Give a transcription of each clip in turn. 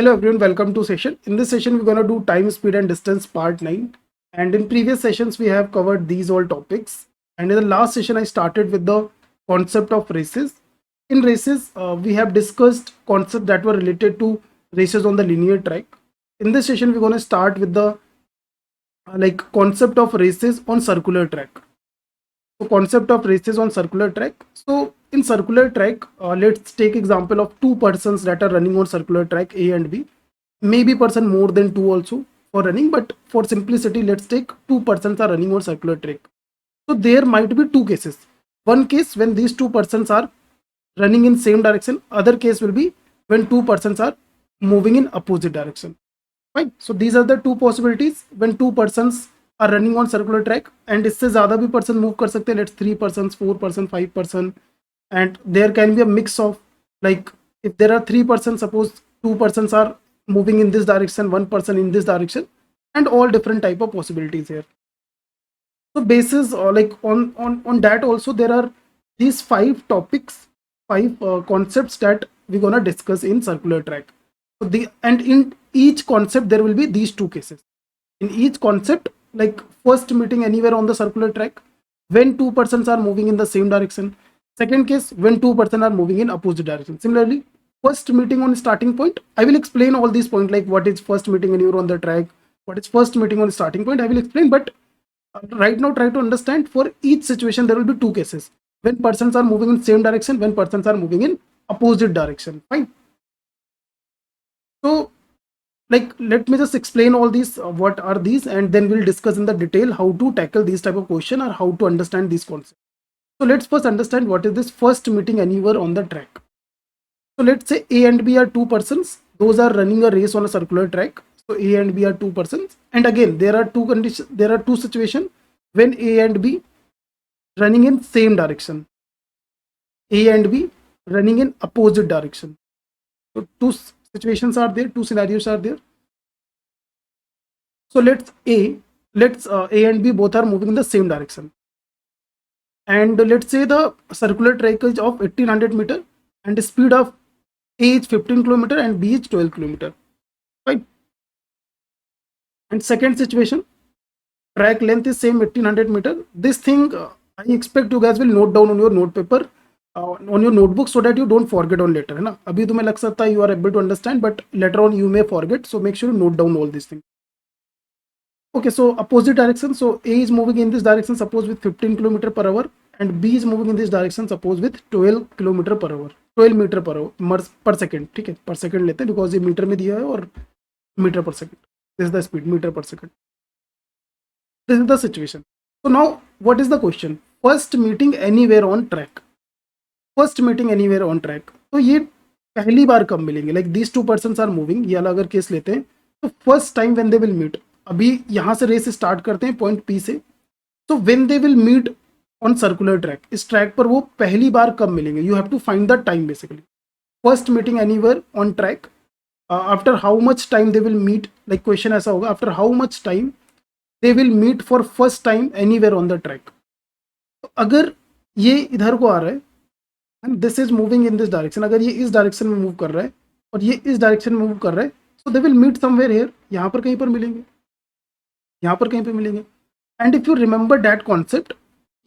Hello everyone, welcome to session. In this session, we're going to do time, speed and distance part 9. And in previous sessions, we have covered these all topics. And in the last session, I started with the concept of races. In races, we have discussed concepts that were related to races on the linear track. In this session, we're going to start with the concept of races on circular track. So concept of races on circular track. So in circular track, let's take example of two persons that are running on circular track A and B. Maybe person more than two also for running, but for simplicity, let's take two persons are running on circular track. So there might be two cases. One case when these two persons are running in same direction. Other case will be when two persons are moving in opposite direction. Fine. So these are the two possibilities when two persons are running on circular track, and इससे ज़्यादा भी person move कर सकते हैं. Let's 3 persons, 4 person, 5 person, and there can be a mix of, like, if there are 3 persons, suppose 2 persons are moving in this direction, 1 person in this direction, and all different type of possibilities here. So basis like on that also there are these 5 topics, 5 concepts that we're gonna discuss in circular track. So and in each concept there will be these two cases. In each concept, like first meeting anywhere on the circular track when two persons are moving in the same direction. Second case, when two persons are moving in opposite direction. Similarly, first meeting on starting point, I will explain all these points, like what is first meeting anywhere on the track, what is first meeting on starting point, I will explain. But right now try to understand, for each situation there will be two cases: when persons are moving in same direction, when persons are moving in opposite direction. Fine. So like, let me just explain all these, what are these, and then we'll discuss in the detail how to tackle these type of question or how to understand these concepts. So let's first understand what is this first meeting anywhere on the track. So let's say A and B are two persons, those are running a race on a circular track. So A and B are two persons, and again there are two conditions, there are two situations when A and B running in same direction, A and B running in opposite direction. So two situations are there, two scenarios are there. So let's A and B both are moving in the same direction, and let's say the circular track is of 1800 meter and the speed of A is 15 kilometer and B is 12 kilometer. Right. And second situation, track length is same 1800 meter. This thing I expect you guys will note down on your note paper, on your notebook, so that you don't forget on later, है ना. अभी तुम्हें लग सकता है you are able to understand, but later on you may forget, so make sure you note down all these things. Okay, so opposite direction. So A is moving in this direction, suppose with 15 km per hour, and B is moving in this direction, suppose with 12 km per hour, 12 metre पर second. ठीक है, पर second लेते हैं because ये metre में दिया है और मीटर पर second. This is the speed, metre पर second. This is the situation. So now what is the question? First meeting anywhere on track. First meeting anywhere on track, तो ये पहली बार कब मिलेंगे? Like these two persons are moving, ये अलग अगर केस लेते हैं तो first time when they will meet. अभी यहां से रेस स्टार्ट करते हैं पॉइंट पी से. तो when they will meet on circular track, इस ट्रैक पर वो पहली बार कब मिलेंगे? You have to find the time basically. First meeting anywhere on track, after how much time they will meet. Like question ऐसा होगा, after how much time they will meet for first time anywhere on the track. तो अगर ये इधर को आ रहा है and this is moving in this direction, अगर ये इस डायरेक्शन में मूव कर रहा है और ये इस डायरेक्शन में मूव कर रहा है, so they will meet somewhere here. यहाँ पर कहीं पर मिलेंगे, यहाँ पर कहीं पर मिलेंगे. And if you remember that concept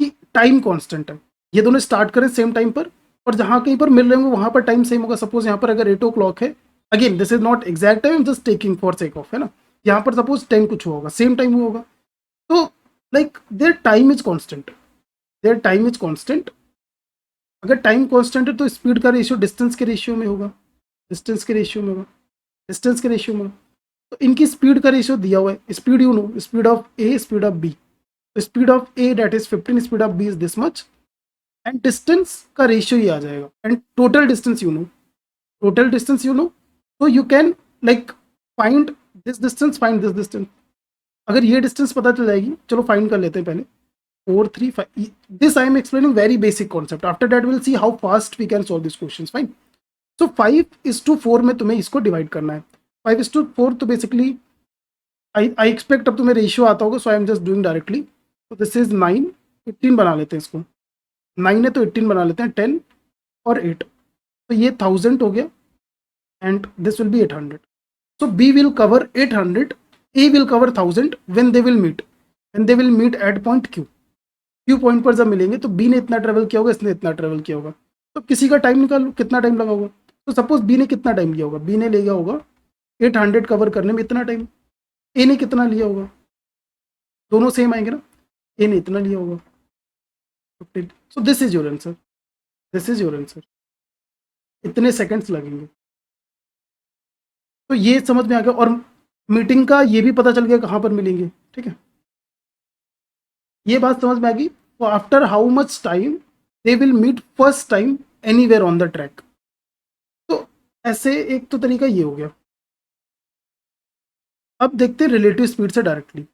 कि टाइम कांस्टेंट है, ये दोनों स्टार्ट करें सेम टाइम पर और जहाँ कहीं पर मिल रहे होंगे वहाँ पर टाइम सेम होगा. सपोज यहाँ पर अगर 8 o'clock है, again this is not exact time, just taking for sake of, है ना. यहाँ पर सपोज 10 कुछ होगा, सेम टाइम होगा. तो like their time is constant, their time is constant. अगर टाइम कॉन्स्टेंट है तो स्पीड का रेशियो डिस्टेंस के रेशियो में होगा, डिस्टेंस के रेशियो में होगा, डिस्टेंस के रेशियो में. तो इनकी स्पीड का रेशियो दिया हुआ है. Speed you know, speed of A, speed of B. Speed of A that is 15, speed of B is this much, and distance का रेशियो ही आ जाएगा. And total distance you know, total distance you know. तो you can like find this distance, find this distance. अगर ये distance पता चल जाएगी, चलो फाइंड कर लेते हैं पहले. 4 3 5. This I am explaining very basic concept. After that will see how fast we can solve this question. Fine. So 5:4 में तुम्हें इसको डिवाइड करना है. 5:4, तो बेसिकली आई एक्सपेक्ट अब तुम्हें रेशियो आता होगा, so I am just doing directly. तो दिस इज 9. 18 बना लेते हैं इसको. 9 है तो 18 बना लेते हैं, 10 और 8. तो ये 1000 हो गया and this will B 800. So B will cover 800, A will cover 1000 when they will meet. When they will meet at point Q. Q point पर जब मिलेंगे तो B ने इतना ट्रेवल किया होगा, इसने इतना ट्रेवल किया होगा, तो किसी का टाइम निकालो कितना टाइम लगा होगा। तो सपोज B ने कितना टाइम लिया होगा, B ने लिया होगा 800 कवर करने में इतना टाइम, A ने कितना लिया होगा, दोनों सेम आएंगे ना, A ने इतना लिया होगा 15। So this is your answer, this is your answer, इतने सेकंड्स लगेंगे। तो ये समझ में आ गया, और मीटिंग का ये भी पता चल गया कहाँ पर मिलेंगे, ठीक है, ये बात समझ में आ गई। तो after how much time they will meet first time anywhere on the track. तो ऐसे एक तो तरीका ये हो गया। अब देखते हैं रिलेटिव स्पीड से directly,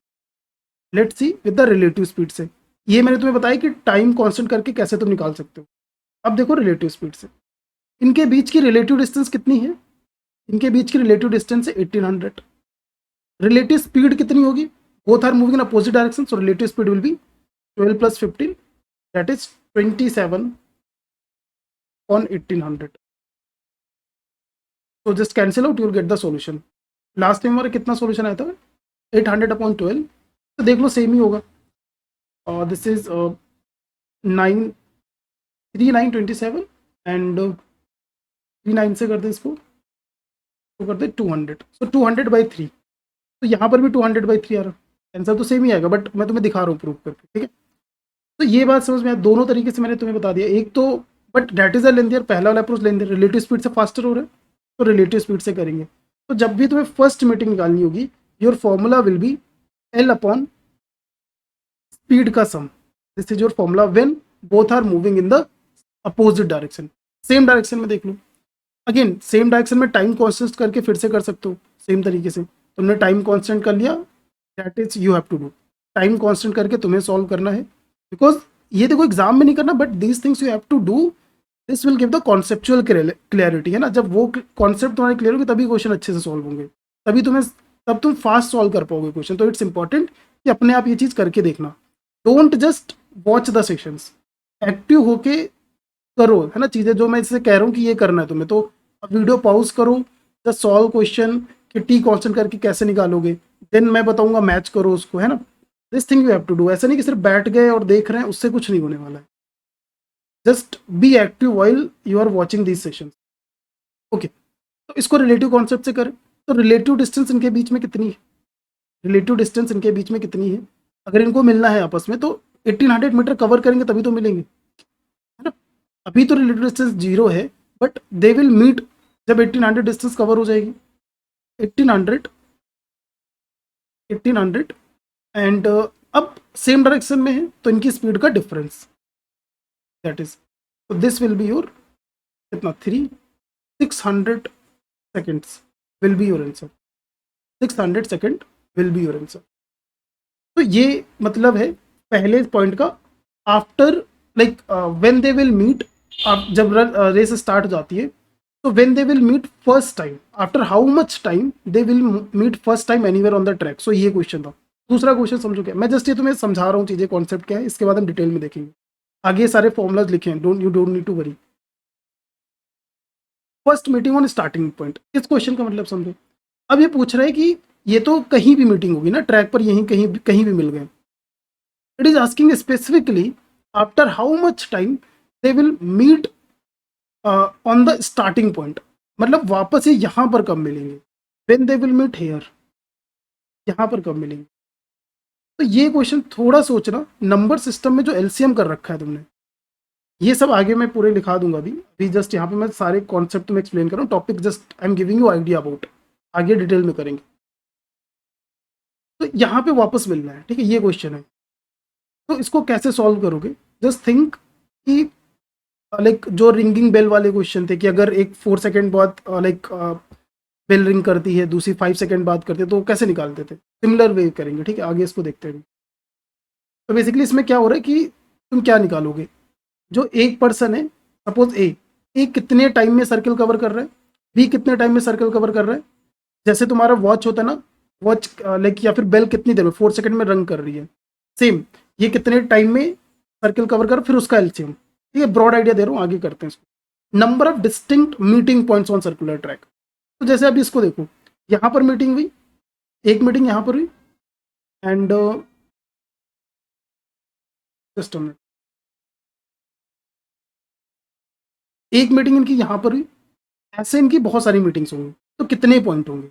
let's see with the relative speed से। ये मैंने तुम्हें बताया कि टाइम कांस्टेंट करके कैसे तुम निकाल सकते हो। अब देखो रिलेटिव स्पीड से, इनके बीच की रिलेटिव डिस्टेंस कितनी है, इनके बीच की रिलेटिव डिस्टेंस है 1800। रिलेटिव स्पीड कितनी होगी, both are moving in opposite direction, so relative speed will be 12 + 15 that is 27 on 1800। so just cancel out, you will get the solution। Last time हमारा कितना solution आया था, 800/12, तो देख लो सेम ही होगा। दिस इज 9 3927 एंड 39 से कर दे इसको, तो कर दे 200, सो 200/3। तो यहाँ पर भी 200/3 आ रहा, आंसर तो सेम ही आएगा, बट मैं तुम्हें दिखा रहा हूँ प्रूफ करके, ठीक है। तो ये बात समझ में आया, दोनों तरीके से मैंने तुम्हें बता दिया। एक तो but date is a lengthier, पहला वाला अप्रोच लेंथियर, रिलेटिव स्पीड से फास्टर हो रहा है तो रिलेटिव स्पीड से करेंगे। तो जब भी तुम्हें फर्स्ट मीटिंग निकालनी होगी, योर फॉर्मूला विल बी L/स्पीड का sum. This is your formula when both are moving in the opposite direction. Same direction में देख लो, अगेन सेम डायरेक्शन में टाइम कॉन्स्टेंट करके फिर से कर सकते हो सेम तरीके से। तुमने टाइम कॉन्स्टेंट कर लिया, that is you have to do, time constant करके तुम्हें सॉल्व करना है, बिकॉज ये देखो एग्जाम में नहीं करना, but these things you have to do, this will give the conceptual clarity, है ना। जब वो कॉन्सेप्ट तुम्हारे क्लियर होंगे तभी क्वेश्चन अच्छे से सॉल्व होंगे, तब तुम फास्ट सॉल्व कर पाओगे क्वेश्चन। तो इट्स इंपॉर्टेंट कि अपने आप ये चीज़ करके देखना, don't just watch the sessions, active होके करो, है ना, चीज़ें जो मैं इससे कह रहा हूँ कि ये करना है तुम्हें। तो वीडियो पॉज करो, जस्ट सॉल्व क्वेश्चन कि टी कॉन्स्टेंट करके कैसे निकालोगे, देन मैं बताऊंगा मैच करो उसको, है ना। This thing you have to do, ऐसा नहीं कि सिर्फ बैठ गए और देख रहे हैं, उससे कुछ नहीं होने वाला है। Just be active while you are watching these sessions, okay. तो इसको रिलेटिव कॉन्सेप्ट से करें, तो रिलेटिव डिस्टेंस इनके बीच में कितनी है, रिलेटिव डिस्टेंस इनके बीच में कितनी है, अगर इनको मिलना है आपस में तो 1800 मीटर कवर करेंगे तभी तो मिलेंगे, है ना। अभी तो रिलेटिव डिस्टेंस 0 है, बट दे विल मीट जब 1800 डिस्टेंस कवर हो जाएगी। 1800 एंड अब सेम डायरेक्शन में है तो इनकी स्पीड का डिफरेंस, दैट इज, तो दिस विल बी योर कितना 600 seconds will be your answer, 600 second will be your answer. तो ये मतलब है पहले पॉइंट का, after like when they will meet, जब रेस स्टार्ट हो जाती है तो when they will meet first time, after how much time they will meet first time anywhere on the track. So ये क्वेश्चन था। दूसरा क्वेश्चन समझो क्या, मैं जस्ट ये तुम्हें समझा रहा हूँ चीज़ें, कॉन्सेप्ट क्या है, इसके बाद हम डिटेल में देखेंगे। आगे सारे फॉर्मूलाज लिखे हैं, don't need to worry. First meeting on starting point, इस क्वेश्चन का मतलब समझो। अब ये पूछ रहा है कि ये तो कहीं भी मीटिंग होगी ना ट्रैक पर, यहीं कहीं भी मिल गए। It is asking specifically after how much time they will meet on the starting point, मतलब वापस ये यहाँ पर कब मिलेंगे, when they will meet here, यहाँ पर कब मिलेंगे। तो ये क्वेश्चन थोड़ा सोचना, नंबर सिस्टम में जो एलसीएम कर रखा है तुमने, ये सब आगे मैं पूरे लिखा दूंगा। अभी जस्ट यहाँ पे मैं सारे कॉन्सेप्ट में एक्सप्लेन कर रहा हूँ, topic just I am giving you idea about, आगे डिटेल में करेंगे। तो यहाँ पे वापस मिलना है, ठीक है, ये क्वेश्चन है। तो इसको कैसे सॉल्व करोगे, जस्ट थिंक कि लाइक जो रिंगिंग बेल वाले क्वेश्चन थे कि अगर एक 4 सेकेंड बाद लाइक बेल रिंग करती है, दूसरी 5 सेकेंड बाद करते, तो कैसे निकालते थे, सिमिलर वे करेंगे, ठीक है, आगे इसको देखते हैं। तो बेसिकली इसमें क्या हो रहा है कि तुम क्या निकालोगे, जो एक पर्सन है, सपोज ए कितने टाइम में सर्कल कवर कर रहा है, बी कितने टाइम में सर्कल कवर कर रहा है। जैसे तुम्हारा वॉच होता है ना, वॉच लाइक या फिर बेल कितनी देर में, 4 सेकंड में रंग कर रही है, सेम ये कितने टाइम में सर्कल कवर कर, फिर उसका एलसीएम, ठीक है, ब्रॉड आइडिया दे रहा हूँ, आगे करते हैं इसको। Number of distinct meeting points on circular track, तो जैसे अभी इसको देखो, यहाँ पर मीटिंग हुई, एक मीटिंग यहाँ पर हुई, एंड जस्ट एक मीटिंग इनकी यहाँ पर हुई। ऐसे इनकी बहुत सारी मीटिंग्स होंगी, तो कितने पॉइंट होंगे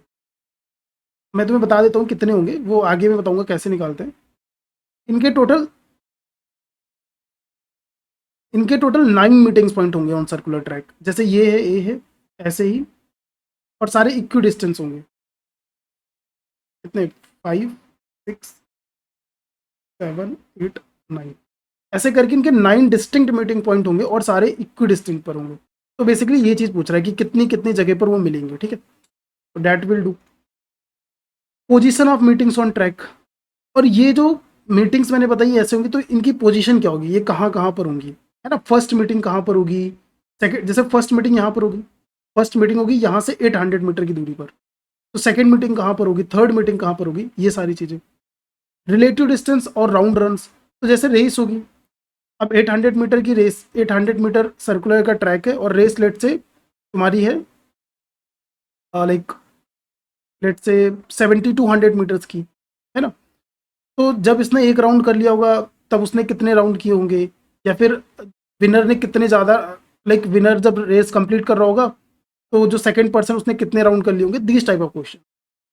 मैं तुम्हें बता देता हूँ कितने होंगे, वो आगे मैं बताऊंगा कैसे निकालते हैं। इनके टोटल इनके टोटल 9 मीटिंग्स पॉइंट होंगे ऑन सर्कुलर ट्रैक। जैसे ये है, ए है, ऐसे ही, और सारे इक्वी डिस्टेंस होंगे। कितने, 5, 6, 7, 8, 9, ऐसे करके इनके 9 डिस्टिंक्ट मीटिंग पॉइंट होंगे और सारे इक्वी डिस्टिंक्ट पर होंगे। तो बेसिकली ये चीज़ पूछ रहा है कि कितनी कितनी जगह पर वो मिलेंगे, ठीक है। तो that will do. Position of meetings on track, और ये जो मीटिंग्स मैंने बताई ऐसे होंगी, तो इनकी पोजीशन क्या होगी, ये कहाँ कहाँ पर होंगी, है ना। फर्स्ट मीटिंग कहाँ पर होगी, सेकंड, जैसे फर्स्ट मीटिंग यहाँ पर होगी, फर्स्ट मीटिंग होगी यहाँ से 800 मीटर की दूरी पर। तो सेकंड मीटिंग कहाँ पर होगी, थर्ड मीटिंग कहाँ पर होगी, ये सारी चीज़ें। रिलेटिव डिस्टेंस और राउंड रन्स, तो जैसे रेस होगी, अब 800 मीटर की रेस, 800 मीटर सर्कुलर का ट्रैक है, और रेस लेट से तुम्हारी है लाइक लेट से 70 to 100 मीटर्स की, है ना। तो जब इसने एक राउंड कर लिया होगा, तब उसने कितने राउंड किए होंगे, या फिर विनर ने कितने ज़्यादा, लाइक विनर जब रेस कंप्लीट कर रहा होगा, तो जो सेकंड पर्सन उसने कितने राउंड कर लिए होंगे, this type of question.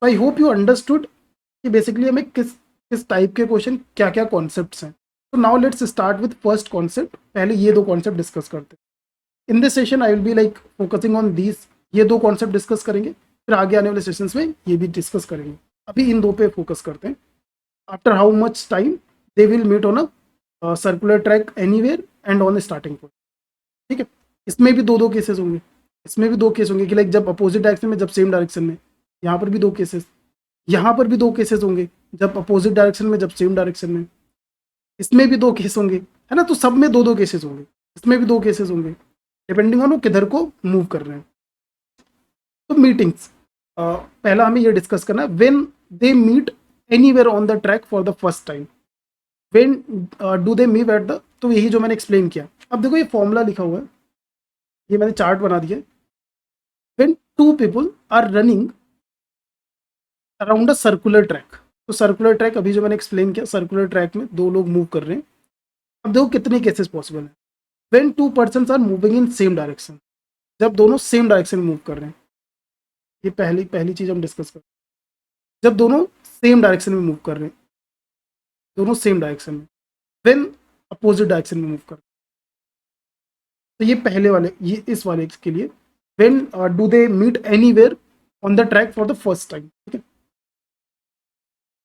I hope you understood कि बेसिकली हमें किस किस टाइप के क्वेश्चन, क्या क्या कॉन्सेप्ट्स हैं। तो now let's start with first concept. पहले ये दो कॉन्सेप्ट डिस्कस करते हैं। In this session I will be like focusing on these, ये दो कॉन्सेप्ट डिस्कस करेंगे, फिर आगे आने वाले सेशंस में ये भी डिस्कस करेंगे। अभी इन दो पे फोकस करते हैं। After how much time they will meet on a circular track anywhere and on starting point, ठीक है। इसमें भी दो दो केसेस होंगे, इसमें भी दो केस होंगे कि लाइक जब अपोजिट डायरेक्शन में, जब सेम डायरेक्शन में। यहाँ पर भी दो केसेस, यहाँ पर भी दो केसेस होंगे, जब अपोजिट डायरेक्शन में, जब सेम डायरेक्शन में। इसमें भी दो केस होंगे, है ना। तो सब में दो दो केसेस होंगे, इसमें भी दो केसेस होंगे, डिपेंडिंग ऑन वो किधर को मूव कर रहे हैं। तो मीटिंग्स, पहला हमें ये डिस्कस करना है, when they meet anywhere on the track for the first time, when do they meet at the, तो यही जो मैंने एक्सप्लेन किया। अब देखो ये फॉर्मूला लिखा हुआ है, ये मैंने चार्ट बना दिया है। When two people are running around a circular track, तो सर्कुलर ट्रैक अभी जो मैंने एक्सप्लेन किया, सर्कुलर ट्रैक में दो लोग मूव कर रहे हैं। अब देखो कितने केसेस पॉसिबल हैं। When two persons are moving in same direction, जब दोनों सेम डायरेक्शन में मूव कर रहे हैं, ये पहली पहली चीज हम डिस्कस कर, जब दोनों सेम डायरेक्शन में मूव कर रहे हैं, दोनों सेम डायरेक्शन में, व्हेन अपोजिट डायरेक्शन में मूव कर रहे हैं। तो ये पहले वाले, ये इस वाले के लिए, when do they meet anywhere on the track for the first time, ठीक है।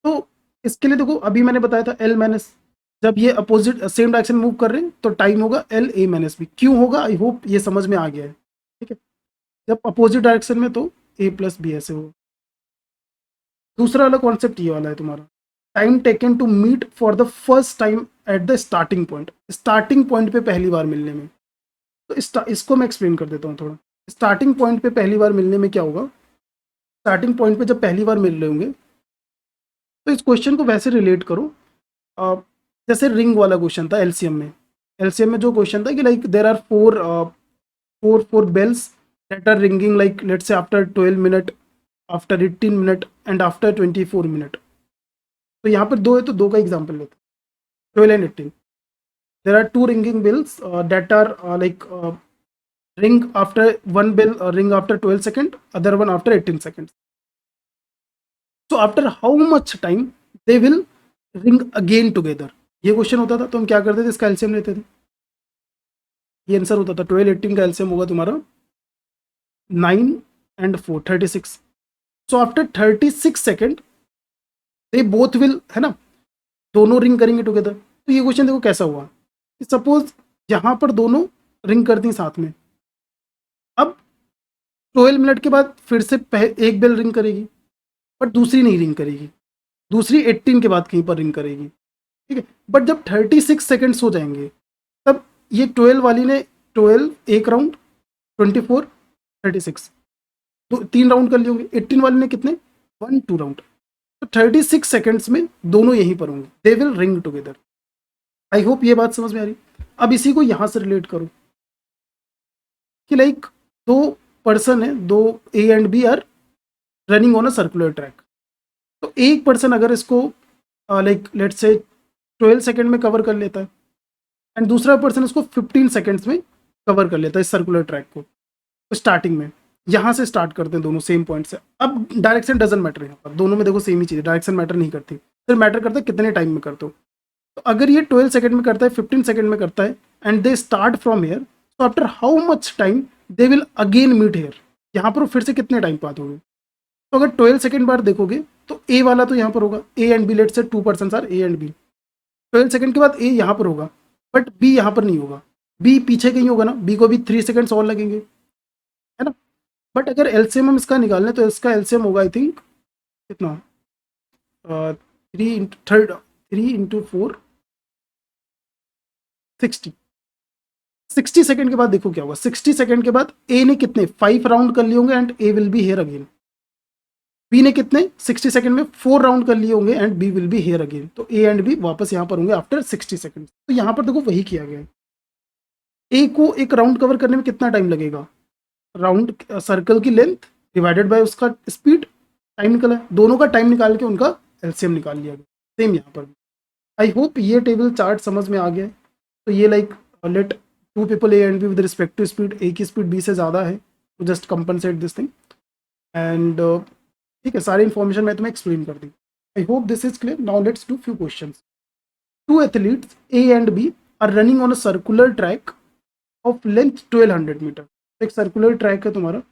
तो इसके लिए देखो अभी मैंने बताया था एल माइनस, जब ये अपोजिट सेम डायरेक्शन मूव कर रहे हैं तो टाइम होगा एल ए माइनस बी। क्यों होगा, आई होप ये समझ में आ गया है, ठीक है। जब अपोजिट डायरेक्शन में तो ए प्लस बी ऐसे होगा। दूसरा वाला कॉन्सेप्ट ये वाला है तुम्हारा, time taken to meet for the first time at the starting point, starting point पे पहली बार मिलने में। तो इसको मैं एक्सप्लेन कर देता हूँ थोड़ा। स्टार्टिंग पॉइंट पे पहली बार मिलने में क्या होगा, स्टार्टिंग पॉइंट पे जब पहली बार मिल रहे होंगे, तो इस क्वेश्चन को वैसे रिलेट करो, अ, जैसे रिंग वाला क्वेश्चन था एलसीएम में। एलसीएम में जो क्वेश्चन था कि like there are four bells that are ringing, like let's say after 12 minute, after 18 minute and after 24 minute. तो यहाँ पर दो है, तो दो का एग्जाम्पल लेते हैं, 12 and 18। There are two ringing bells that are like ring after one bell, ring after 12 second, other one after 18 seconds. So after how much time they will ring again together, ये question होता था। तो हम क्या करते थे, इसका LCM लेते थे। ये आंसर होता था 12 18 का एलसीएम होगा तुम्हारा 9 and 4 36। So after 36 second they both will, है ना, दोनों रिंग करेंगे टुगेदर। तो ये क्वेश्चन देखो कैसा हुआ कि सपोज यहाँ पर दोनों रिंग करती हैं साथ में, अब 12 मिनट के बाद फिर से एक बेल रिंग करेगी, बट दूसरी नहीं रिंग करेगी, दूसरी 18 के बाद कहीं पर रिंग करेगी, ठीक है। बट जब 36 सेकेंड्स हो जाएंगे, तब ये 12 वाली ने 12 एक राउंड, 24 36 दो तीन राउंड कर लिए होंगे, 18 वाले ने कितने 1 2 राउंड। तो 36 सेकेंड्स में दोनों यहीं पर होंगे, they will ring together. I hope ये बात समझ में आ रही। अब इसी को यहाँ से रिलेट करो कि लाइक दो पर्सन है, दो A and B are running on a circular track. तो एक पर्सन अगर इसको लाइक लेट्स से 12 सेकंड में कवर कर लेता है एंड दूसरा पर्सन इसको 15 सेकंड्स में कवर कर लेता है इस सर्कुलर ट्रैक को, तो स्टार्टिंग में यहाँ से स्टार्ट करते हैं दोनों सेम पॉइंट से। अब डायरेक्शन डजंट मैटर, यहाँ पर दोनों में देखो सेम ही चीज़ है, डायरेक्शन मैटर नहीं करती, फिर मैटर करता है कितने टाइम में करते हो। तो अगर ये 12 सेकंड में करता है, 15 सेकंड में करता है and they start from here, तो after how much time they will again meet here, यहाँ पर वो फिर से कितने टाइम बाद होंगे। तो अगर 12 सेकंड बाद देखोगे तो ए वाला तो यहाँ पर होगा, ए and B, let's say 2 person are A and B, 12 second के बाद ए यहाँ पर होगा बट बी यहाँ पर नहीं होगा, बी पीछे कहीं होगा ना, बी को भी 3 सेकंड्स और लगेंगे, है ना। बट अगर एलसीएम हम इसका निकालने तो इसका एलसीएम होगा आई थिंक कितना, 3 इंटू 4 60। 60 सेकंड के बाद देखो क्या होगा, 60 सेकंड के बाद ए ने कितने 5 राउंड कर लिए होंगे and A will be here again, B ने कितने 60 सेकंड में 4 राउंड कर लिए होंगे and B will be here again, तो ए एंड बी वापस यहाँ पर होंगे आफ्टर 60 सेकंड। तो यहाँ पर देखो वही किया गया है, ए को एक राउंड कवर करने में कितना टाइम लगेगा, राउंड सर्कल की लेंथ डिवाइडेड बाय उसका स्पीड, टाइम निकला है, दोनों का टाइम निकाल के उनका एलसीएम निकाल लिया गया, सेम यहाँ पर। आई होप ये टेबल चार्ट समझ में आ गया है। तो ये like let two people A and B with respect to speed, A की स्पीड बी से ज़्यादा है, तो just compensate this thing and ठीक है, सारी इन्फॉर्मेशन मैं तुम्हें एक्सप्लेन कर दी। I hope this is clear. Now let's do few questions. Two athletes A and B are running on a circular track of length 1200 metre. एक circular track है तुम्हारा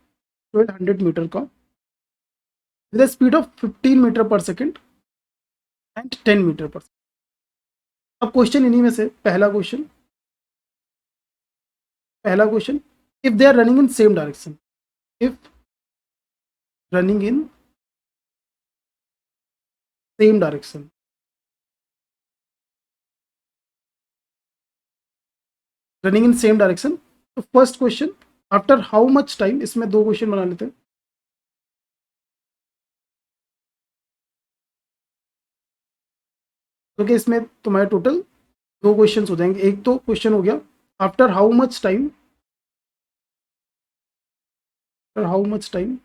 1200 मीटर का with speed of 15 metre per second and 10 metre per second. अब question इन्हीं में से पहला question, if they are running in same direction, if running in same direction, running in same direction, तो first question after how much time, इसमें दो question बना लेते हैं, क्योंकि इसमें तुम्हारे टोटल दो क्वेश्चन हो जाएंगे। एक तो क्वेश्चन हो गया after how much time, after how much time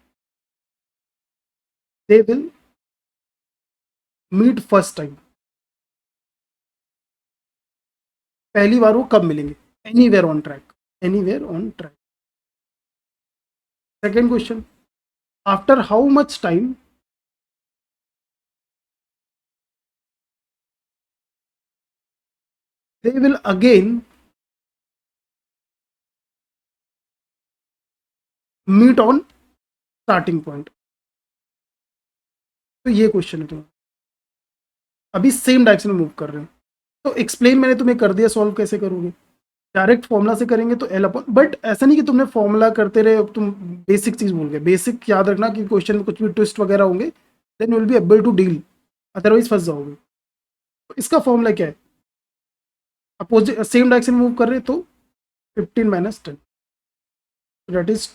they will meet first time, पहली बार वो कब मिलेंगे, anywhere on track, anywhere on track. Second question after how much time they will again meet on starting point। तो ये question है तुम्हारा, अभी सेम डायरेक्शन में मूव कर रहे हो, तो एक्सप्लेन मैंने तुम्हें कर दिया, सॉल्व कैसे करोगे, डायरेक्ट फॉर्मूला से करेंगे तो एल अपॉन, बट ऐसा नहीं कि तुमने फॉर्मूला करते रहे, तुम बेसिक चीज भूल गए। बेसिक याद रखना कि क्वेश्चन में कुछ भी ट्विस्ट वगैरह होंगे then you will be able to deal, otherwise फंस जाओगे। तो इसका फॉर्मूला क्या है, अपोजिट सेम डायरेक्शन में मूव कर रहे तो 15 minus 10, that is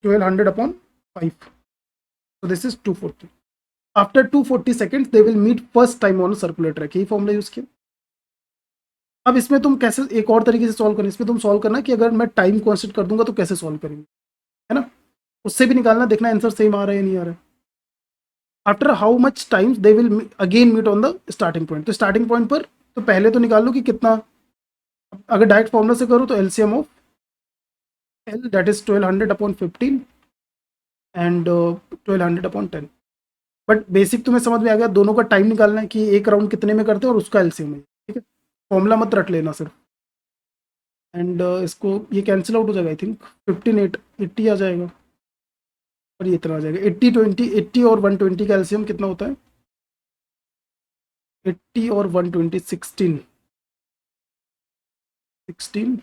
1200 upon 5, so this is 240। After 240 seconds they will meet first time on circular track, यही फॉर्मूला यूज किया। अब इसमें तुम कैसे एक और तरीके से सॉल्व करना, इसमें तुम सॉल्व करना कि अगर मैं टाइम कॉन्स्टेंट कर दूंगा तो कैसे सॉल्व करेंगे, है ना, उससे भी निकालना, देखना आंसर सेम आ रहा है या नहीं आ रहा है। After how much times they will again meet on the starting point, तो स्टार्टिंग पॉइंट पर तो पहले तो निकाल लो कि कितना, अगर डायरेक्ट फॉर्मूला से करो तो LCM of L that is 1200 upon 15 and 1200 upon 10। But basic तुम्हें समझ में आ गया, दोनों का टाइम निकालना है कि एक राउंड कितने में करते हैं और उसका एलसीएम है, ठीक है, फॉर्मूला मत रट लेना सिर्फ। एंड इसको ये कैंसिल आउट हो जाएगा, आई थिंक 15 80 आ जाएगा और ये इतना आ जाएगा 80 20, 80 और 120 का एलसीएम कितना होता है, 80 और 120 16 16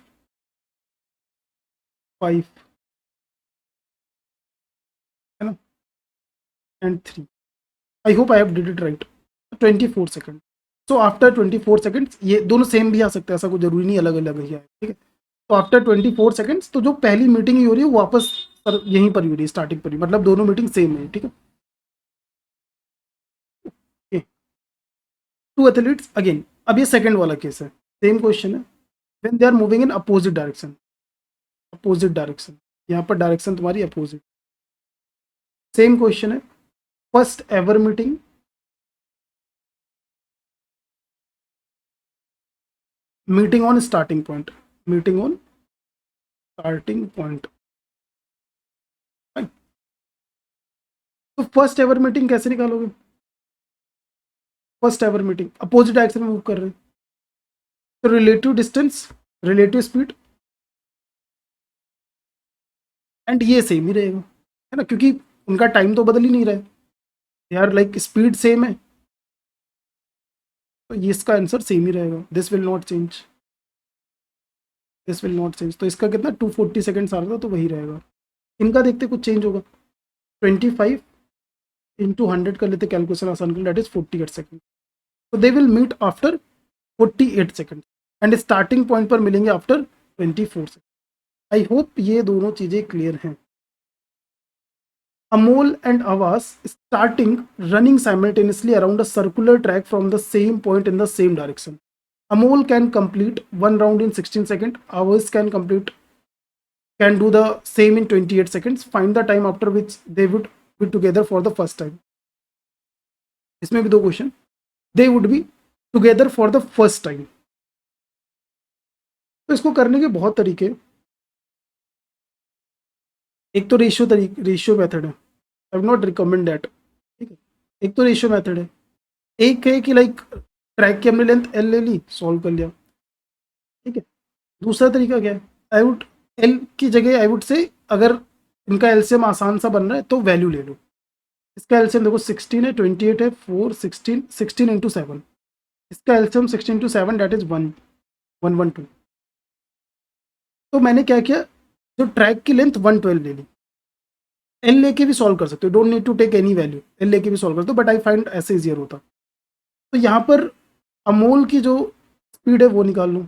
5 है ना and 3। I hope I have did it right. 24 second, so after 24 seconds, ये दोनों सेम भी आ सकते हैं, ऐसा कोई जरूरी नहीं अलग अलग ही आए, ठीक है। तो आफ्टर 24 सेकंड्स, तो जो पहली मीटिंग ही हो रही है वो वापस यहीं पर ही हो रही है, स्टार्टिंग पर ही, मतलब दोनों मीटिंग सेम है, ठीक है। टू एथलीट्स अगेन, अब ये सेकंड वाला केस है, सेम क्वेश्चन है, when they are moving in opposite direction, opposite direction, यहाँ पर डायरेक्शन तुम्हारी अपोजिट, सेम क्वेश्चन है, first ever meeting, meeting on starting point, meeting on starting point. तो फर्स्ट एवर मीटिंग कैसे निकालोगे? First ever meeting opposite direction में move कर रहे हैं, तो relative distance, relative speed, and ये सेम ही रहेगा, है ना, क्योंकि उनका टाइम तो बदल ही नहीं रहा है यार, लाइक स्पीड सेम है, तो ये इसका आंसर सेम ही रहेगा, this will not change, this will not change. तो इसका कितना 240 सेकेंड्स आ रहा था, तो वही रहेगा। इनका देखते कुछ चेंज होगा, 25 इंटू 100 कर लेते कैलकुलेशन आसान कर, दैट इज 48 सेकेंड। तो they will meet after 48 second and starting point पर मिलेंगे आफ्टर 24 सेकेंड। आई होप ये दोनों चीज़ें क्लियर हैं। Amol and Avas starting running simultaneously around a circular track from the same point in the same direction. Amol can complete one round in 16 seconds. Avas can do the same in 28 seconds. Find the time after which they would be together for the first time. इसमें भी दो question, they would be together for the first time. तो इसको करने के बहुत तरीके, एक तो रेशियो मेथड है, I would not recommend that, ठीक है। एक तो रेशियो मेथड है, एक है कि लाइक ट्रैक की हमने लेंथ एल ले ली, सॉल्व कर लिया, ठीक है। दूसरा तरीका क्या है, आई वुड एल की जगह आई वुड से अगर इनका एलसीएम आसान सा बन रहा है तो वैल्यू ले लो। इसका एलसीएम देखो 16 है, 28 है, 4 16 16 इंटू 7, इसका एलसीएम 16 इंटू 7 दैट इज 112। तो मैंने क्या किया, जो ट्रैक की लेंथ 112 ले ली, एल लेके भी सॉल्व कर सकते हो, don't need to take any value, L लेके भी सॉल्व कर दो, बट आई फाइंड ऐसे इजियर होता। तो यहाँ पर अमोल की जो स्पीड है वो निकाल लूँ,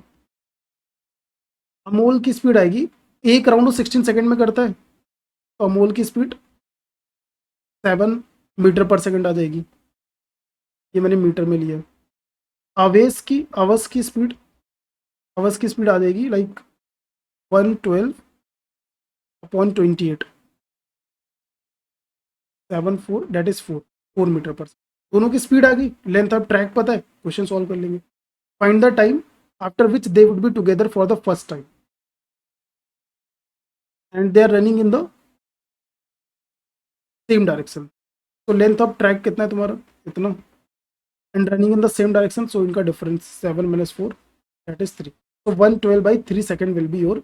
अमोल की स्पीड आएगी, एक राउंड 16 सेकेंड में करता है, तो अमोल की स्पीड 7 मीटर पर सेकेंड आ जाएगी, ये मैंने मीटर में लिया। अवस की स्पीड आ जाएगी like 112/28, 74 that is 4 metre per second. दोनों की स्पीड आ गई, लेंथ ऑफ ट्रैक पता है, क्वेश्चन सॉल्व कर लेंगे। Find the time after which they would be together for the first time and they are running in the same direction. तो length of track कितना है तुम्हारा, इतना, and running in the same direction, so इनका difference 7 - 4 that is 3। तो 112/3 second will be your,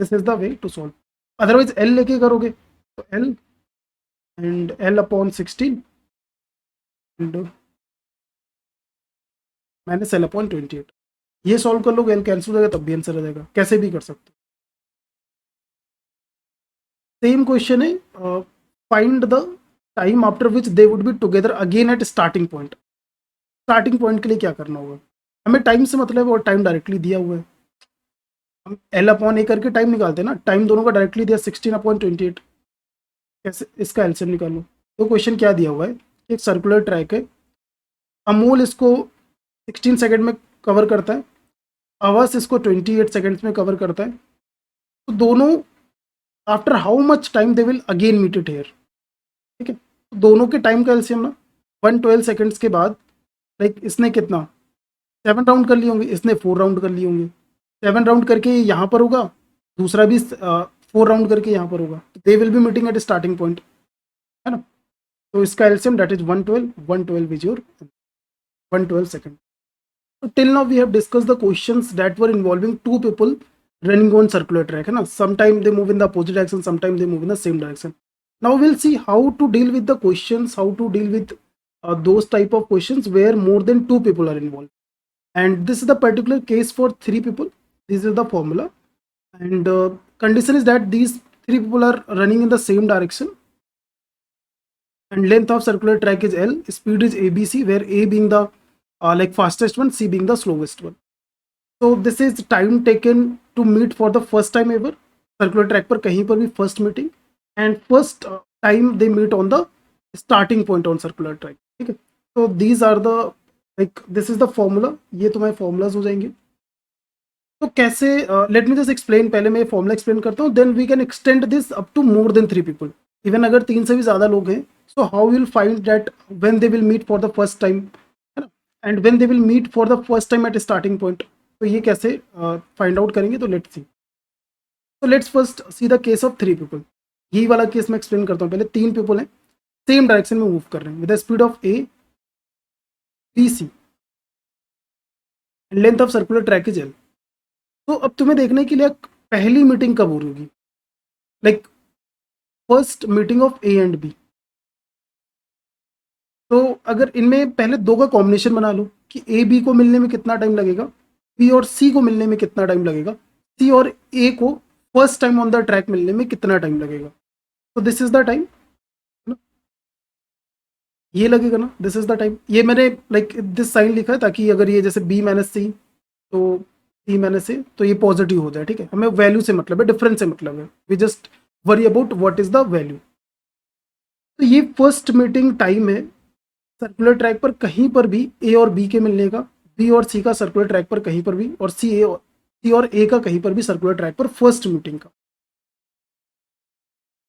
this is the way to solve. Otherwise L लेके करोगे तो L and L upon 16 and minus L upon 28, ये सॉल्व कर लोगे, L cancel हो जाएगा, तब भी आंसर आ जाएगा, कैसे भी कर सकते हो। सेम क्वेश्चन है, find the time after which they would be together again at starting point. Starting point के लिए क्या करना होगा, हमें टाइम से मतलब है और टाइम डायरेक्टली दिया हुआ है, हम एल अपॉन ए करके टाइम निकालते हैं ना, टाइम दोनों का डायरेक्टली दिया 16/28, कैसे इसका एलसीएम निकालो। तो क्वेश्चन क्या दिया हुआ है, एक सर्कुलर ट्रैक है, अमूल इसको 16 सेकेंड में कवर करता है, अवस इसको 28 सेकेंड्स में कवर करता है, तो दोनों after how much time they will again meet it here, ठीक है। तो दोनों के टाइम का एलसीएम ना 112 सेकेंड्स के बाद, लाइक इसने कितना 7 राउंड कर लिए होंगे, इसने 4 राउंड कर लिए होंगे, 7 राउंड करके यहाँ पर होगा, दूसरा भी 4 राउंड करके यहाँ पर होगा, तो they will be meeting at starting point, है ना। तो इसका LCM that is 112 is your 112 second. So till now we have discussed the questions that were involving two people running on circular track, है ना, sometime they move in the opposite direction, sometime they move in the same direction. Now we'll see how to deal with the questions, how to deal with those type of questions where more than two people are involved, and this is the particular case for 3 people. This is the formula, and condition is that these 3 people are running in the same direction, and length of circular track is L, speed is ABC, where A being the like fastest one, C being the slowest one. So this is time taken to meet for the first time ever, circular track पर कहीं पर भी first meeting, and first time they meet on the starting point on circular track, ठीक है। तो these are the like this is the formula, ये तुम्हारे formulas हो जाएंगे। तो कैसे, लेट मी जस्ट एक्सप्लेन, पहले मैं फॉर्मूला एक्सप्लेन करता हूँ, then we can extend this up to more than 3 people। Even अगर 3 से भी ज़्यादा लोग हैं, so how will find that when they will meet for the first time, है ना, and when they will meet for the first time at starting point, तो ये कैसे फाइंड आउट करेंगे? तो लेट्स सी। तो let's first see the case of 3 people. यही वाला केस मैं एक्सप्लेन करता हूँ। पहले 3 पीपल हैं, सेम डायरेक्शन में मूव कर रहे हैं with the speed of A B C, length of circular track is L. तो अब तुम्हें देखने के लिए पहली मीटिंग कब हो रही होगी, like first meeting of A and B. तो अगर इनमें पहले दो का कॉम्बिनेशन बना लो कि ए बी को मिलने में कितना टाइम लगेगा, बी और सी को मिलने में कितना टाइम लगेगा, सी और ए को first time on the track मिलने में कितना टाइम लगेगा। तो दिस इज द टाइम, ये लगेगा ना, दिस इज द टाइम। ये मैंने लाइक दिस साइन लिखा है ताकि अगर ये जैसे बी माइनस सी तो सी माइनस से, तो ये पॉजिटिव हो जाए, ठीक है। हमें वैल्यू से मतलब है, डिफरेंस से मतलब है, we just worry about what is the value. तो ये फर्स्ट मीटिंग टाइम है सर्कुलर ट्रैक पर कहीं पर भी ए और बी के मिलने का, बी और सी का सर्कुलर ट्रैक पर कहीं पर भी, और सी और ए का कहीं पर भी सर्कुलर ट्रैक पर फर्स्ट मीटिंग का।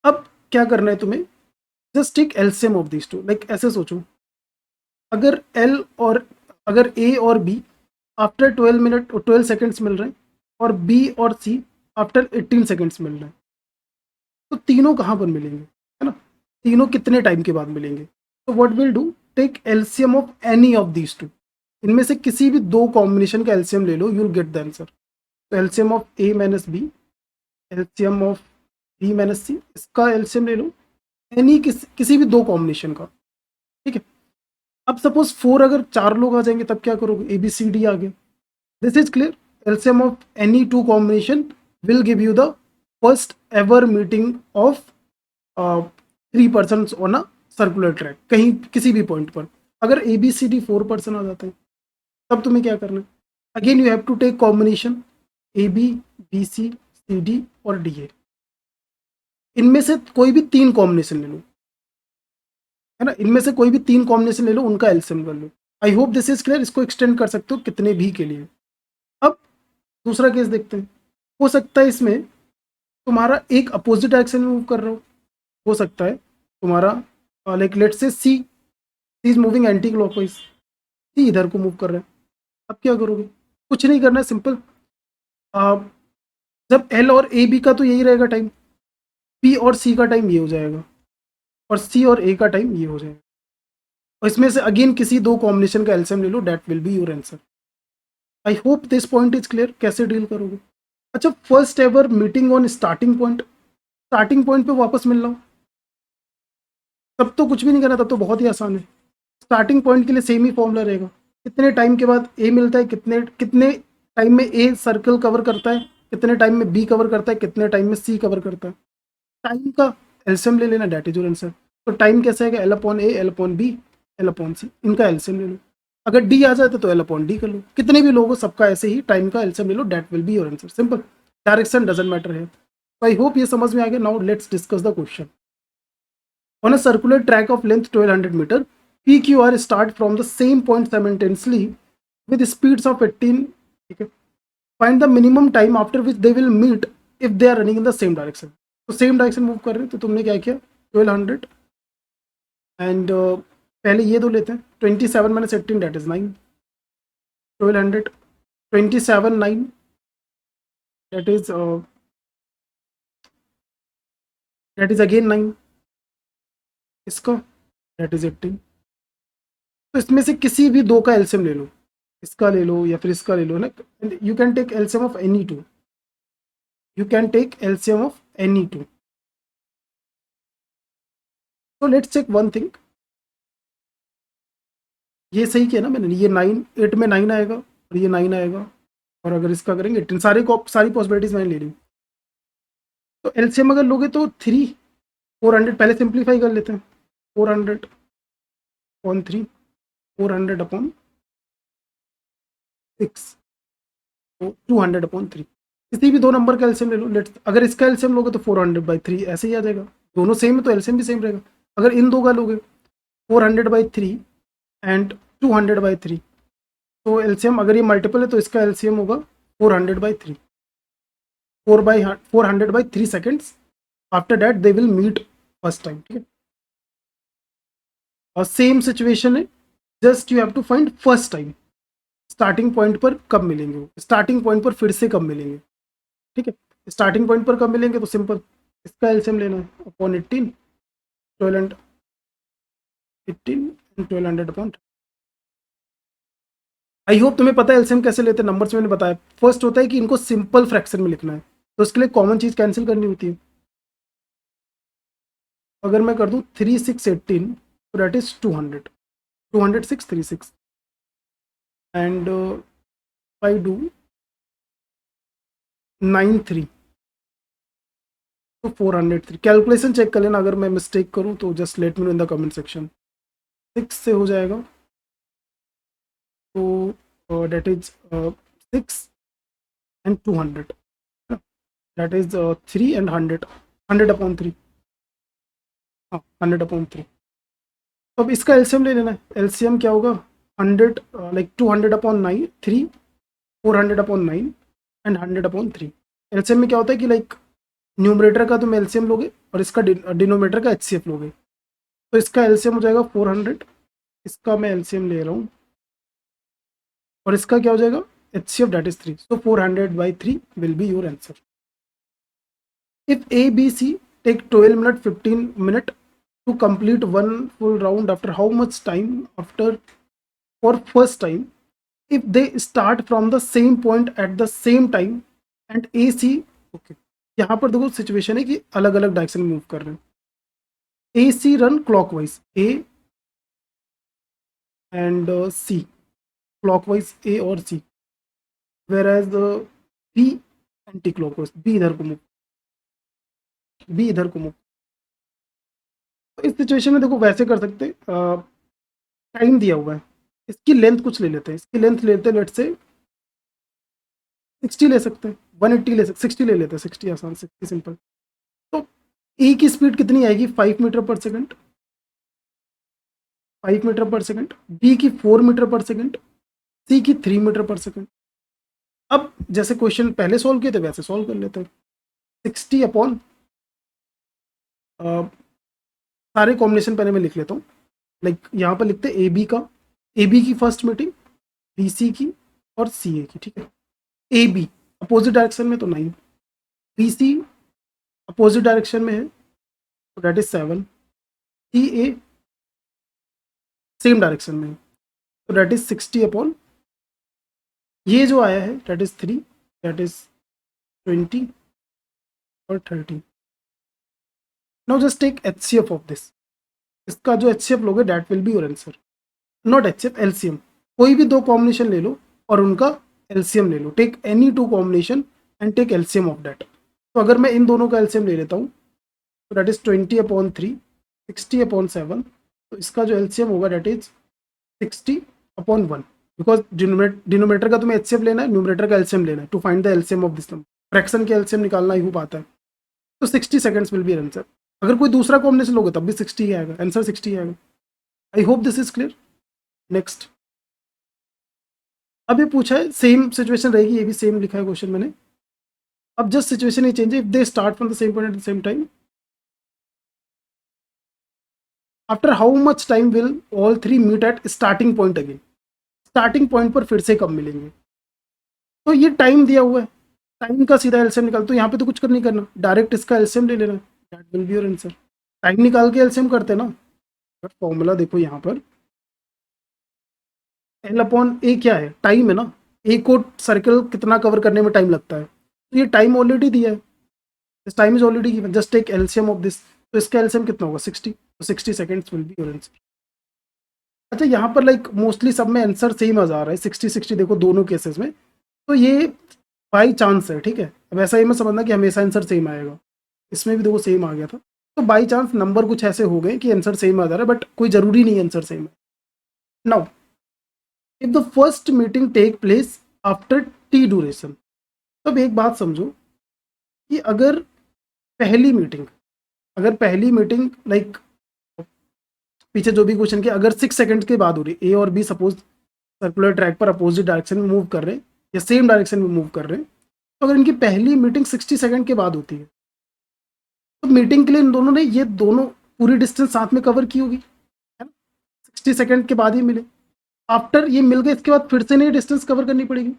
अब क्या करना है तुम्हें, just take LCM of these two. Like ऐसे सोचो, अगर एल और अगर ए और बी आफ्टर 12 मिनट 12 सेकेंड्स मिल रहे हैं, और बी और सी आफ्टर 18 सेकेंड्स मिल रहे हैं, तो तीनों कहाँ पर मिलेंगे, है ना, तीनों कितने टाइम के बाद मिलेंगे। तो what will do, take LCM of any of these two. इनमें से किसी भी दो कॉम्बिनेशन का एलसीएम ले लो, you will get the answer. तो LCM of A minus B, LCM of B minus C, इसका एलसीएम ले लो, एनी किसी भी दो कॉम्बिनेशन का, ठीक है। अब सपोज 4 अगर 4 लोग आ जाएंगे तब क्या करोगे, ए बी सी डी आ गए। This is clear. LCM of any two combination will give you the first ever meeting of 3 person on a circular track, कहीं किसी भी पॉइंट पर। अगर A B C D 4 person आ जाते हैं तब तुम्हें क्या करना है, again you have to take combination A B, B C, C D और डी ए। इनमें से कोई भी 3 कॉम्बिनेशन ले लो, है ना, इनमें से कोई भी 3 कॉम्बिनेशन ले लो, उनका एलसीएम कर लो। I hope this is clear. इसको एक्सटेंड कर सकते हो कितने भी के लिए। अब दूसरा केस देखते हैं। हो सकता है इसमें तुम्हारा एक अपोजिट डायरेक्शन में मूव कर रहा हो सकता है तुम्हारा लाइक लेट से सी इज मूविंग एंटी क्लॉकवाइज, सी इधर को मूव कर रहा है। अब क्या करोगे, कुछ नहीं करना है, सिंपल। जब एल और ए बी का तो यही रहेगा टाइम, बी और सी का टाइम ये हो जाएगा, और सी और ए का टाइम ये हो जाएगा, और इसमें से अगेन किसी दो कॉम्बिनेशन का एलसीएम ले लो, that will be your answer. I hope this point is clear, कैसे डील करोगे। अच्छा, first ever meeting on starting point पे वापस मिल रहा हूँ, तब तो कुछ भी नहीं करना, तब तो बहुत ही आसान है। स्टार्टिंग पॉइंट के लिए सेम ही फॉर्मूला रहेगा, कितने टाइम के बाद ए मिलता है, कितने कितने टाइम में ए सर्कल कवर करता है, कितने टाइम में बी कवर करता है, कितने टाइम में सी कवर करता है। टाइम का एलसीएम ले लेना, डेट इज योर आंसर। तो टाइम कैसे आएगा, L upon A, L upon B, L upon C, इनका एलसीएम ले लो। अगर डी आ जाता तो एल अपॉन डी कर लो, कितने भी लोग हो सबका ऐसे ही टाइम का एलसीएम ले लो, that will be your answer. Simple, direction doesn't matter है। तो आई होप ये समझ में आ गया। Now let's discuss the question. On a circular track of length 1200 meter, PQR start from the same point simultaneously with speeds of 18. ठीक है, find the minimum time after which they will meet if they are running in the same direction. तो same direction move कर रहे हैं, तो तुमने क्या किया, 1200 एंड पहले ये दो लेते हैं, 27 minus 18 that is 9, 1200 27 9 that is again 9, इसका दैट इज 18। तो इसमें से किसी भी दो का एलसीएम ले लो, इसका ले लो या फिर इसका ले लो ना। You can take LCM of any two, you can take LCM of any two. तो लेट्स चेक वन थिंग, ये सही किया ना मैंने, ये 9 8 में 9 आएगा और ये 9 आएगा, और अगर इसका करेंगे 18, सारी पॉसिबिलिटीज मैंने ले ली। तो एलसीएम अगर लोगे तो 400 पहले सिंप्लीफाई कर लेते हैं, 400 अपॉन 3, 400 अपॉन 6, तो 200 अपॉन 3। किसी भी दो नंबर का एलसीएम ले लो। लेट्स, अगर इसका एलसीएम लोगे तो 400/3 ऐसे ही आ जाएगा, दोनों सेम है तो एलसीएम भी सेम रहेगा। अगर इन दो का लोगे 400/3 एंड 200/3, तो एलसीएम अगर ये मल्टीपल है तो इसका एलसीएम होगा 400/3, 400/3 seconds. After that they will meet first time, ठीक है। और सेम सिचुएशन है, just you have to find first time, starting point पर कब मिलेंगे, स्टार्टिंग पॉइंट पर फिर से कब मिलेंगे, ठीक है। स्टार्टिंग पॉइंट पर कब मिलेंगे तो सिंपल, इसका एलसीएम लेना है upon 18, 12 and 18 and 1200 upon. I hope तुम्हें पता है एलसीएम कैसे लेते हैं, नंबर्स मैंने बताया। फर्स्ट होता है कि इनको सिंपल फ्रैक्शन में लिखना है, तो इसके लिए कॉमन चीज कैंसिल करनी होती है। अगर मैं कर दूं 3 6 18, तो that is 200, 206 36, and I do 9 3, तो 403। कैलकुलेशन चेक कर लेना, अगर मैं मिस्टेक करूं तो just let me know in the comment section. 6 से हो जाएगा, तो that is 6 and 200, that is 3 and 100, 100 upon 3, हाँ 100 अपॉन 3। तो अब इसका एलसीएम ले लेना है। एलसीएम क्या होगा, 100 like 200 upon 9 3, 400 upon 9 and 100 upon 3। LCM में क्या होता है कि लाइक न्यूमरेटर का तुम एलसीएम लोगे और इसका डिनोमिनेटर का एचसीएफ लोगे, तो इसका एलसीएम हो जाएगा 400, इसका मैं एलसीएम ले रहा हूँ, और इसका क्या हो जाएगा HCF, that is 3, so 400/3 will be your answer. If A B C take 12 minute 15 minute to complete one full round, after how much time after for first time if they start from the same point at the same time and AC, okay, यहाँ पर देखो situation है कि अलग अलग direction में move कर रहे हैं। A C run clockwise, A and C clockwise, A और C, whereas B anti clockwise, B इधर को मूव, बी इधर को मूव। तो इस सिचुएशन में देखो वैसे कर सकते, टाइम दिया हुआ है, इसकी लेंथ कुछ ले लेते हैं, इसकी लेंथ लेते हैं लेट से 60 ले सकते हैं, 180 ले सकते, 60 ले लेते हैं, 60 आसान, 60 सिंपल। तो ई की स्पीड कितनी आएगी, 5 मीटर पर सेकंड, 5 मीटर पर सेकंड, बी की 4 मीटर पर सेकंड, सी की 3 मीटर पर सेकंड। अब जैसे क्वेश्चन पहले सॉल्व किए थे वैसे सॉल्व कर लेते हैं। 60 अपॉन सारे कॉम्बिनेशन पहले मैं लिख लेता हूँ, लाइक यहाँ पर लिखते हैं ए बी का, ए बी की फर्स्ट मीटिंग, बी सी की और सी ए की, ठीक है। ए बी अपोजिट डायरेक्शन में तो 9, बी सी अपोजिट डायरेक्शन में है तो that is 7, C A same direction में है तो दैट इज 60 अपॉन, ये जो आया है दैट इज 3, दैट इज 20 और 30। Now just take HCF of this, इसका जो एचसीएफ लोगे that will be your answer, not HCF, LCM. कोई भी दो कॉम्बिनेशन ले लो और उनका एलसीएम ले लो, take any two combination and take LCM of that. तो अगर मैं इन दोनों का एलसीएम ले लेता हूँ तो दैट इज 20 अपॉन 3, 60 अपॉन 7, तो इसका जो एलसीएम होगा that is 60 upon 1, because denominator का तुम्हें एचसीएफ लेना है, न्यूमरेटर का एलसीएम लेना है to find the LCM of this number. Fraction के एलसीएम निकालना ही हो पाता है, तो 60 सेकंड्स विल बी आंसर। अगर कोई दूसरा कॉम्बिनेशन लोगे तब भी 60 ही आएगा, आंसर 60 ही आएगा। आई hope this is clear. Next, अब ये पूछा है, सेम सिचुएशन रहेगी, ये भी सेम लिखा है क्वेश्चन मैंने। अब जस्ट सिचुएशन ही चेंज है, if they start from the same point at the same time, after how much time will all three meet at starting point again, starting point पर फिर से कब मिलेंगे। तो ये टाइम दिया हुआ है, टाइम का सीधा एलसीएम निकाल, तो यहाँ पे तो कुछ कर नहीं करना, डायरेक्ट इसका एलसीएम ले लेना, that will be your answer. Time निकाल के एलसीएम करते ना, फॉर्मूला देखो यहाँ पर एल अपॉन ए क्या है, टाइम है ना, ए को सर्कल कितना कवर करने में टाइम लगता है, तो ये टाइम ऑलरेडी दिया है, this time is already given, just take LCM of this. तो इसका एलसीएम कितना होगा 60, तो 60 seconds will be your answer. अच्छा यहाँ पर लाइक मोस्टली सब में आंसर सेम आ जा रहा है, 60 60 देखो दोनों केसेस में, तो ये बाई चांस है, ठीक है। अब ऐसा ही मत समझना कि हमेशा आंसर सेम आएगा, इसमें भी देखो सेम आ गया था, तो बाई चांस नंबर कुछ ऐसे हो गए कि आंसर सेम आ जा रहा है, बट कोई जरूरी नहीं आंसर सेम है। Now if the first meeting take place after T duration, तब एक बात समझो कि अगर पहली मीटिंग लाइक पीछे जो भी क्वेश्चन किया, अगर 6 सेकंड के बाद हो रही, ए और बी सपोज सर्कुलर ट्रैक पर अपोजिट डायरेक्शन में मूव कर रहे हैं या सेम डायरेक्शन में मूव कर रहे हैं, तो अगर इनकी पहली मीटिंग 60 सेकंड के बाद होती है, तो मीटिंग के लिए इन दोनों ने ये दोनों पूरी डिस्टेंस साथ में कवर की होगी, है ना, 60 सेकेंड के बाद ही मिले। आफ्टर ये मिल गए, इसके बाद फिर से नई डिस्टेंस कवर करनी पड़ेगी,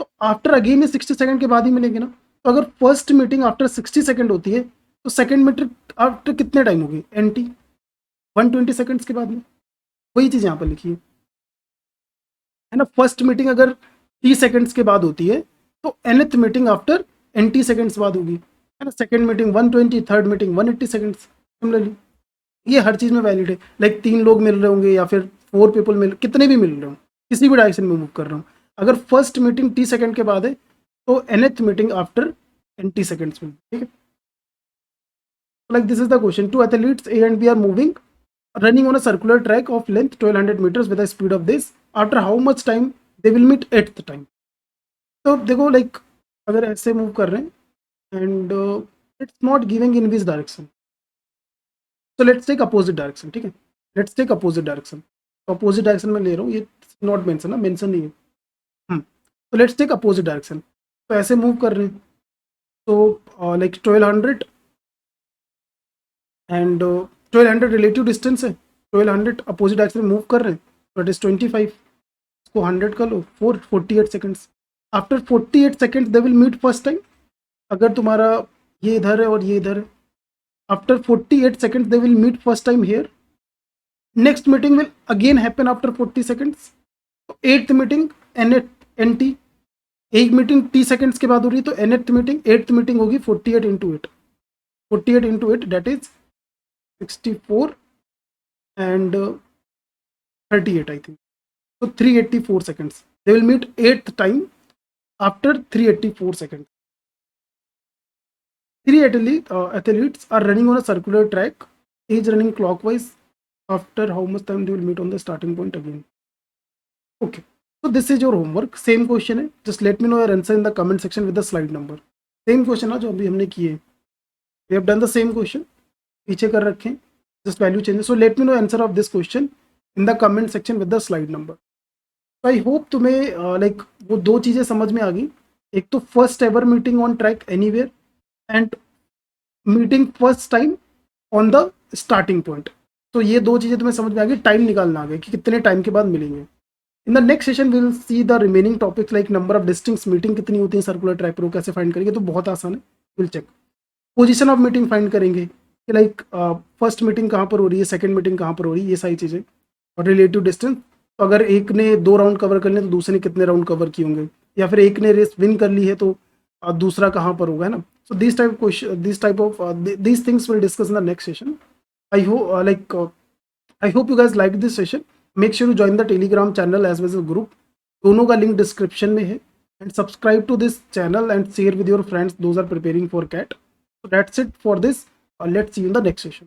तो आफ्टर अगेन ये 60 सेकेंड के बाद ही मिलेंगे ना। तो अगर फर्स्ट मीटिंग आफ्टर 60 सेकेंड होती है तो सेकेंड मीटिंग आफ्टर कितने टाइम होगी, NT 120 सेकेंड्स के बाद में। वही चीज़ यहाँ पर लिखी है ना। फर्स्ट मीटिंग अगर 30 सेकेंड्स के बाद होती है तो nth meeting after NT seconds बाद होगी, है ना। Second meeting 120, third meeting 180 seconds. Similarly ये हर चीज़ में वैलिड है। लाइक 3 लोग मिल रहे होंगे या फिर 4 पीपल मिल, कितने भी मिल रहे हो, किसी भी डायरेक्शन में मूव कर रहा हूँ, अगर फर्स्ट मीटिंग T सेकेंड के बाद है तो nth meeting after NT seconds में, ठीक है। Like this is the question. Two athletes A and B are moving, running on a circular track of length 1200 meters with a speed of this. After how much time they will meet at the time? तो देखो like अगर ऐसे move कर रहे हैं and it's not giving in this direction, तो let's take opposite direction, ठीक है। लेट्स टेक अपोजिट डायरेक्शन, तो अपोजिट डायरेक्शन में ले रहा हूँ, ये नॉट मेंशन ना, मेंशन नहीं है। तो लेट्स टेक अपोजिट डायरेक्शन, तो ऐसे मूव कर रहे हैं, तो लाइक 1200 एंड 1200 रिलेटिव डिस्टेंस है, 1200 अपोजिट डायरेक्शन में मूव कर रहे हैं, तो इट इज 25, इसको 100 कर लो, 48 seconds. After 48 seconds they will meet first time. अगर तुम्हारा ये इधर है और ये इधर है, after 48 seconds they will meet first time here. Next meeting will again happen after 40 seconds. तो एट्थ मीटिंग NT, एक मीटिंग T सेकेंड्स के बाद हो रही है, तो nth मीटिंग, एट्थ मीटिंग होगी 48 into 8, 48 into 8 that is 64 and 38 I think. So 384 seconds. They will meet 8th time after 384 seconds. Three athletes are running on a circular track, each running clockwise. After how much time they will meet on the starting point again? Okay. So this is your homework. Same question है. Just let me know your answer in the comment section with the slide number. Same question है जो अभी हमने किए. We have done the same question. पीछे कर रखें. Just value changes. So let me know answer of this question in the comment section with the slide number. So I hope तुम्हें like वो दो चीज़ें समझ में आ गई। एक तो first ever meeting on track anywhere and meeting first time on the starting point. तो ये दो चीज़ें तुम्हें समझ में आ गई, टाइम निकालना आ गया कि कितने टाइम के बाद मिलेंगे। In the next session will see the remaining topics like number of distinct meeting कितनी होती है सर्कुलर ट्रैक पर, कैसे फाइंड करेंगे, तो बहुत आसान है, will check. Position of meeting find करेंगे कि लाइक फर्स्ट मीटिंग कहाँ पर हो रही है, सेकंड मीटिंग कहाँ पर हो रही है, ये सारी चीज़ें। और रिलेटिव डिस्टेंस, तो अगर एक ने 2 राउंड कवर कर लिए तो दूसरे ने कितने राउंड कवर किए होंगे, या फिर एक ने रेस विन कर ली है तो दूसरा कहाँ पर होगा, है ना। So this type question, this type of these things will discuss in the next session. I hope you guys liked this session. Make sure you join the Telegram channel as well as group. दोनों का link description में है। And subscribe to this channel and share with your friends those are preparing for CAT. So that's it for this. Let's see you in the next session.